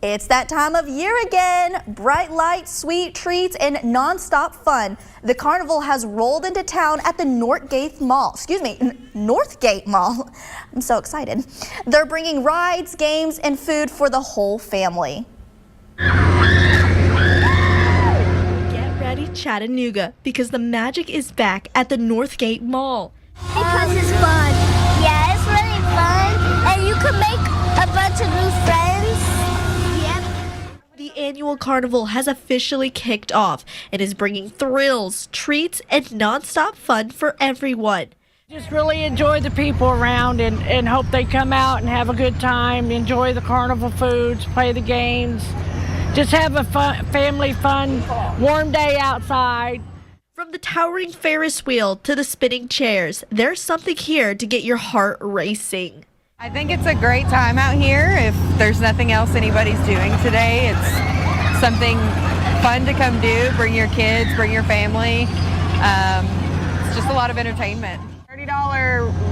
It's that time of year again. Bright lights, sweet treats, and non-stop fun. The carnival has rolled into town at the Northgate Mall. Northgate Mall. I'm so excited. They're bringing rides, games, and food for the whole family. Get ready, Chattanooga, because the magic is back at the Northgate Mall. Because it's fun. Yeah, it's really fun. And you can make a bunch of new friends. The annual carnival has officially kicked off and is bringing thrills, treats, and non-stop fun for everyone. Just really enjoy the people around and hope they come out and have a good time, enjoy the carnival foods, play the games, just have a family fun, warm day outside. From the towering Ferris wheel to the spinning chairs, there's something here to get your heart racing. I think it's a great time out here. If there's nothing else anybody's doing today, it's something fun to come do. Bring your kids, bring your family. It's just a lot of entertainment. $30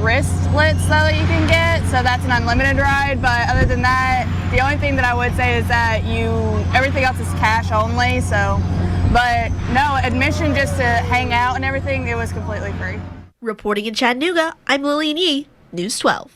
wristlets though you can get, so that's an unlimited ride. But other than that, the only thing that I would say is that everything else is cash only. So, but no admission just to hang out and everything. It was completely free. Reporting in Chattanooga, I'm Lillian Yee, News 12.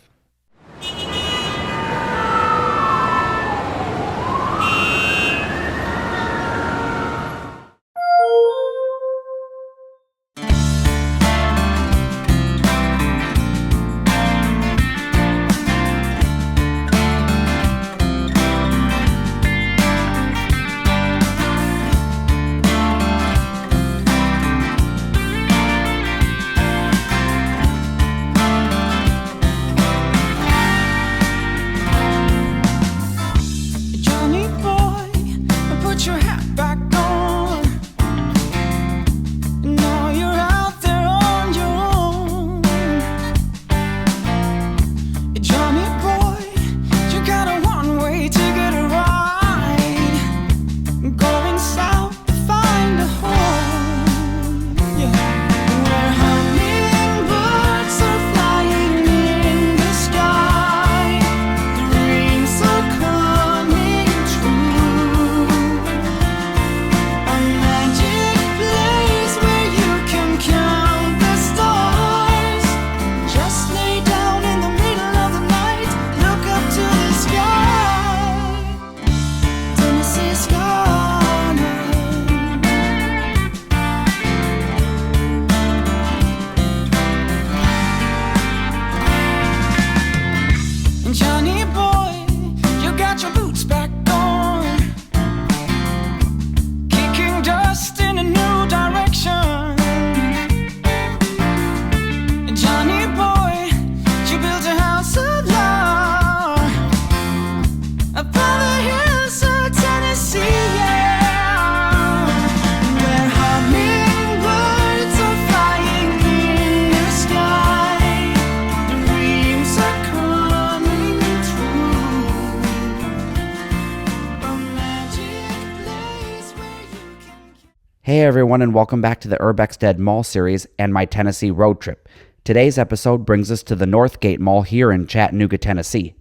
Hey everyone, and welcome back to the Urbexstead Mall series and my Tennessee road trip. Today's episode brings us to the Northgate Mall here in Chattanooga, Tennessee.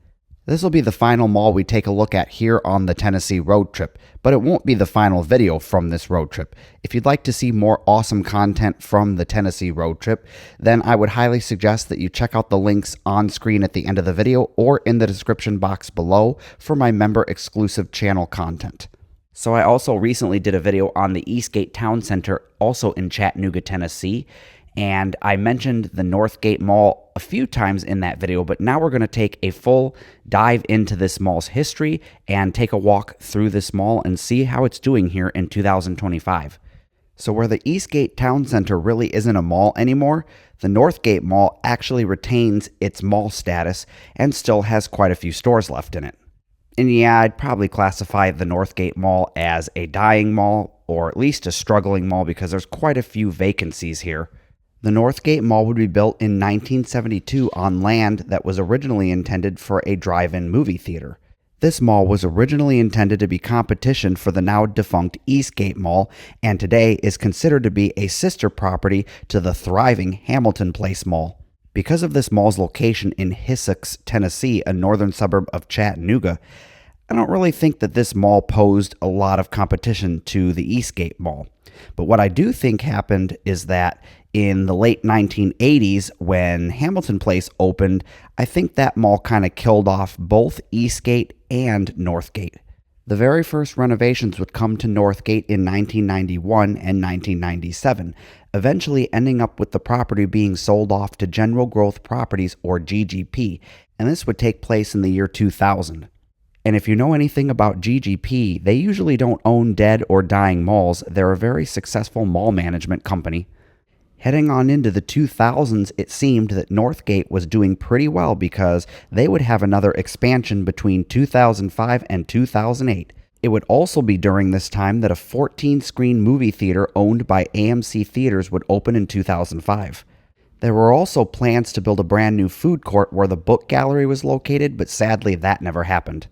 This will be the final mall we take a look at here on the Tennessee road trip, but it won't be the final video from this road trip. If you'd like to see more awesome content from the Tennessee road trip, then I would highly suggest that you check out the links on screen at the end of the video or in the description box below for my member exclusive channel content. So I also recently did a video on the Eastgate Town Center, also in Chattanooga, Tennessee, and I mentioned the Northgate Mall a few times in that video, but now we're going to take a full dive into this mall's history and take a walk through this mall and see how it's doing here in 2025. So where the Eastgate Town Center really isn't a mall anymore, the Northgate Mall actually retains its mall status and still has quite a few stores left in it. And yeah, I'd probably classify the Northgate Mall as a dying mall, or at least a struggling mall, because there's quite a few vacancies here. The Northgate Mall would be built in 1972 on land that was originally intended for a drive-in movie theater. This mall was originally intended to be competition for the now defunct Eastgate Mall, and today is considered to be a sister property to the thriving Hamilton Place Mall. Because of this mall's location in Hissox, Tennessee, a northern suburb of Chattanooga, I don't really think that this mall posed a lot of competition to the Eastgate Mall. But what I do think happened is that in the late 1980s, when Hamilton Place opened, I think that mall kind of killed off both Eastgate and Northgate. The very first renovations would come to Northgate in 1991 and 1997, eventually ending up with the property being sold off to General Growth Properties, or GGP, and this would take place in the year 2000. And if you know anything about GGP, they usually don't own dead or dying malls. They're a very successful mall management company. Heading on into the 2000s, it seemed that Northgate was doing pretty well because they would have another expansion between 2005 and 2008. It would also be during this time that a 14-screen movie theater owned by AMC Theaters would open in 2005. There were also plans to build a brand new food court where the book gallery was located, but sadly that never happened.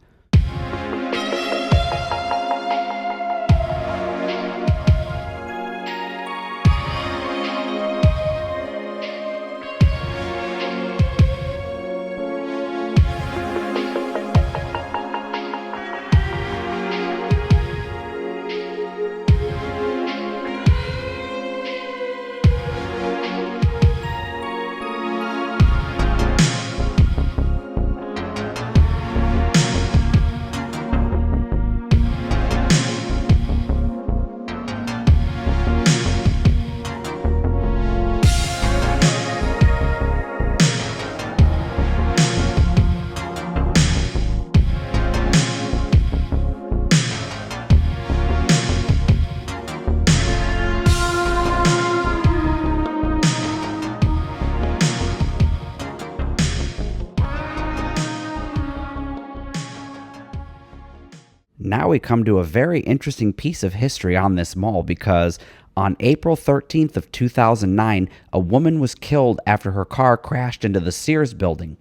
Now we come to a very interesting piece of history on this mall because on April 13th of 2009, a woman was killed after her car crashed into the Sears building.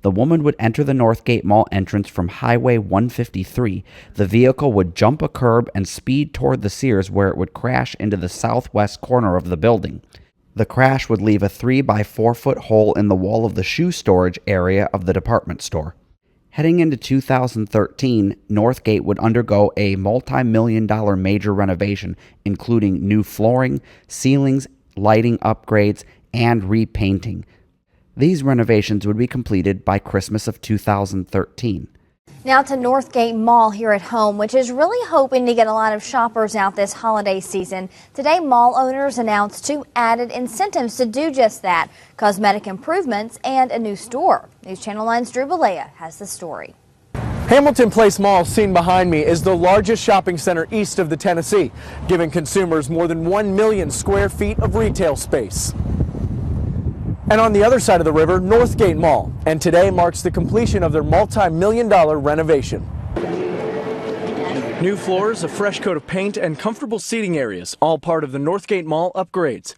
The woman would enter the Northgate Mall entrance from Highway 153. The vehicle would jump a curb and speed toward the Sears, where it would crash into the southwest corner of the building. The crash would leave a 3 by 4 foot hole in the wall of the shoe storage area of the department store. Heading into 2013, Northgate would undergo a multi-million-dollar major renovation, including new flooring, ceilings, lighting upgrades, and repainting. These renovations would be completed by Christmas of 2013. Now to Northgate Mall here at home, which is really hoping to get a lot of shoppers out this holiday season. Today, mall owners announced 2 added incentives to do just that: cosmetic improvements and a new store. News Channel 9's Drew Balea has the story. Hamilton Place Mall, seen behind me, is the largest shopping center east of the Tennessee, giving consumers more than 1 million square feet of retail space. And on the other side of the river, Northgate Mall, and today marks the completion of their multi-million-dollar renovation. New floors, a fresh coat of paint, and comfortable seating areas, all part of the Northgate Mall upgrades.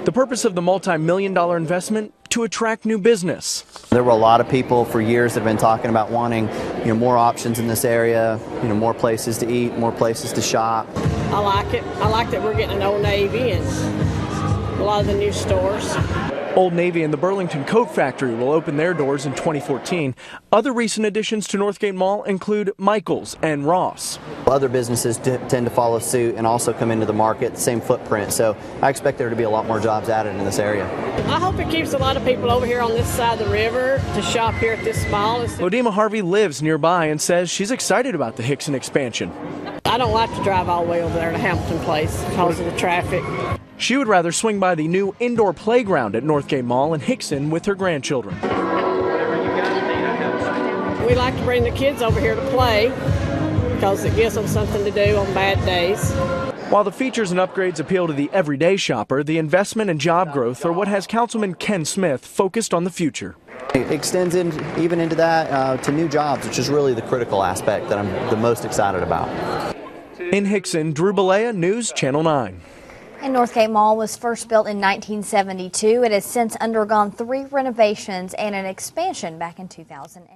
The purpose of the multi-million-dollar investment? To attract new business. There were a lot of people for years that have been talking about wanting, more options in this area, more places to eat, more places to shop. I like it. I like that we're getting an Old Navy and a lot of the new stores. Old Navy and the Burlington Coat Factory will open their doors in 2014. Other recent additions to Northgate Mall include Michaels and Ross. Other businesses tend to follow suit and also come into the market, same footprint, so I expect there to be a lot more jobs added in this area. I hope it keeps a lot of people over here on this side of the river to shop here at this mall. Lodima Harvey lives nearby and says she's excited about the Hickson expansion. I don't like to drive all the way over there to Hamilton Place because of the traffic. She would rather swing by the new indoor playground at Northgate Mall in Hickson with her grandchildren. We like to bring the kids over here to play because it gives them something to do on bad days. While the features and upgrades appeal to the everyday shopper, the investment and job growth are what has Councilman Ken Smith focused on the future. It extends even into that to new jobs, which is really the critical aspect that I'm the most excited about. In Hickson, Drew Balea, News Channel 9. And Northgate Mall was first built in 1972. It has since undergone 3 renovations and an expansion back in 2000.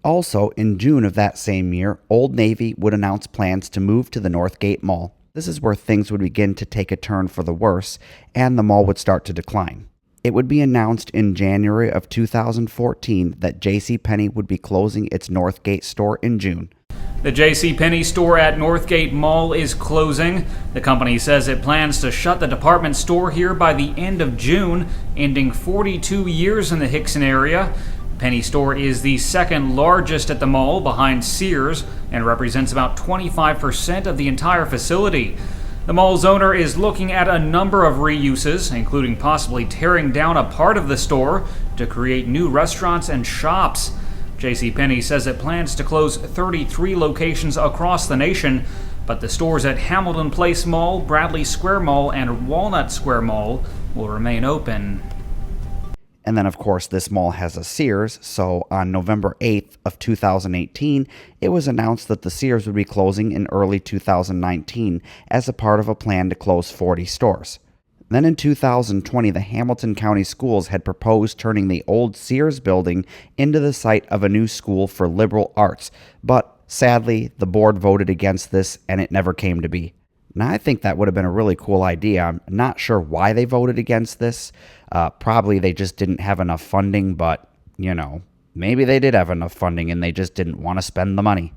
Also, in June of that same year, Old Navy would announce plans to move to the Northgate Mall. This is where things would begin to take a turn for the worse, and the mall would start to decline. It would be announced in January of 2014 that JCPenney would be closing its Northgate store in June. The JCPenney store at Northgate Mall is closing. The company says it plans to shut the department store here by the end of June, ending 42 years in the Hickson area. Penny store is the second largest at the mall behind Sears and represents about 25% of the entire facility. The mall's owner is looking at a number of reuses, including possibly tearing down a part of the store to create new restaurants and shops. JCPenney says it plans to close 33 locations across the nation, but the stores at Hamilton Place Mall, Bradley Square Mall, and Walnut Square Mall will remain open. And then, of course, this mall has a Sears, so on November 8th of 2018, it was announced that the Sears would be closing in early 2019 as a part of a plan to close 40 stores. Then in 2020, the Hamilton County Schools had proposed turning the old Sears building into the site of a new school for liberal arts, but sadly, the board voted against this and it never came to be. Now, I think that would have been a really cool idea. I'm not sure why they voted against this. Probably they just didn't have enough funding, but, maybe they did have enough funding and they just didn't want to spend the money.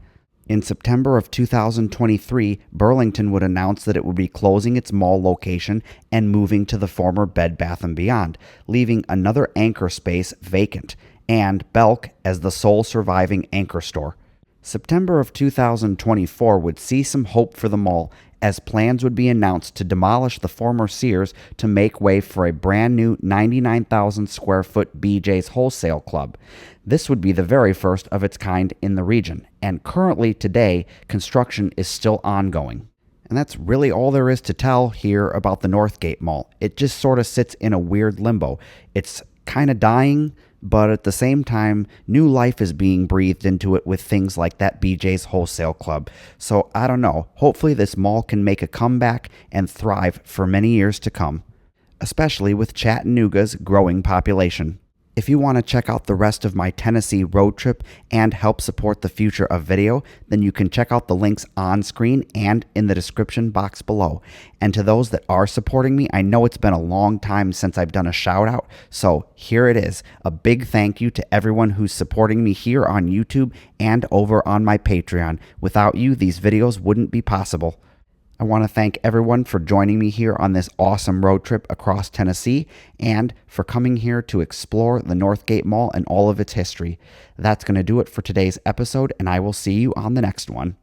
In September of 2023, Burlington would announce that it would be closing its mall location and moving to the former Bed Bath & Beyond, leaving another anchor space vacant, and Belk as the sole surviving anchor store. September of 2024 would see some hope for the mall, as plans would be announced to demolish the former Sears to make way for a brand new 99,000 square foot BJ's Wholesale Club. This would be the very first of its kind in the region, and currently today, construction is still ongoing. And that's really all there is to tell here about the Northgate Mall. It just sort of sits in a weird limbo. It's kind of dying, but at the same time, new life is being breathed into it with things like that BJ's Wholesale Club. So I don't know, hopefully this mall can make a comeback and thrive for many years to come, especially with Chattanooga's growing population. If you want to check out the rest of my Tennessee road trip and help support the future of video, then you can check out the links on screen and in the description box below. And to those that are supporting me, I know it's been a long time since I've done a shout out, so here it is. A big thank you to everyone who's supporting me here on YouTube and over on my Patreon. Without you, these videos wouldn't be possible. I want to thank everyone for joining me here on this awesome road trip across Tennessee and for coming here to explore the Northgate Mall and all of its history. That's going to do it for today's episode, and I will see you on the next one.